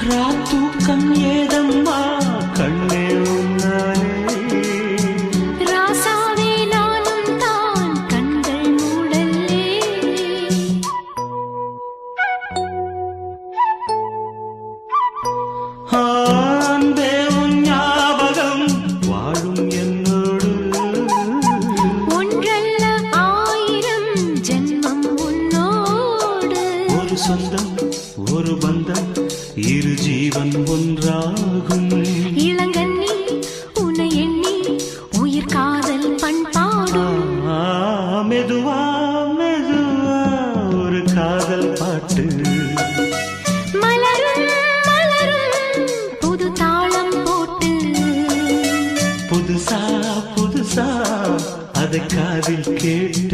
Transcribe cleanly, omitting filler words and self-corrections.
ராத்தூக்கம் ஏதம்மா கண்ணே உன்னாலே ராசாவே நானும் தான் கண்கள் மூடல்லே அன்பே உன் ஞாபகம் வாழும் என்னோடு ஒன்றல்ல ஆயிரம் ஜென்மம் உன்னோடு ஒரு சொந்தம் ஒரு பந்தம் இரு ஜீவன் ஒன்றாகும் இளங்கண்ணி உன்னை எண்ணி உயிர் காதல் பண்பாடும் மெதுவா மெதுவா ஒரு காதல் பாட்டு மலரும் மலரும் புது தாளம் போட்டு புதுசா புதுசா அதை காதில் கேட்டு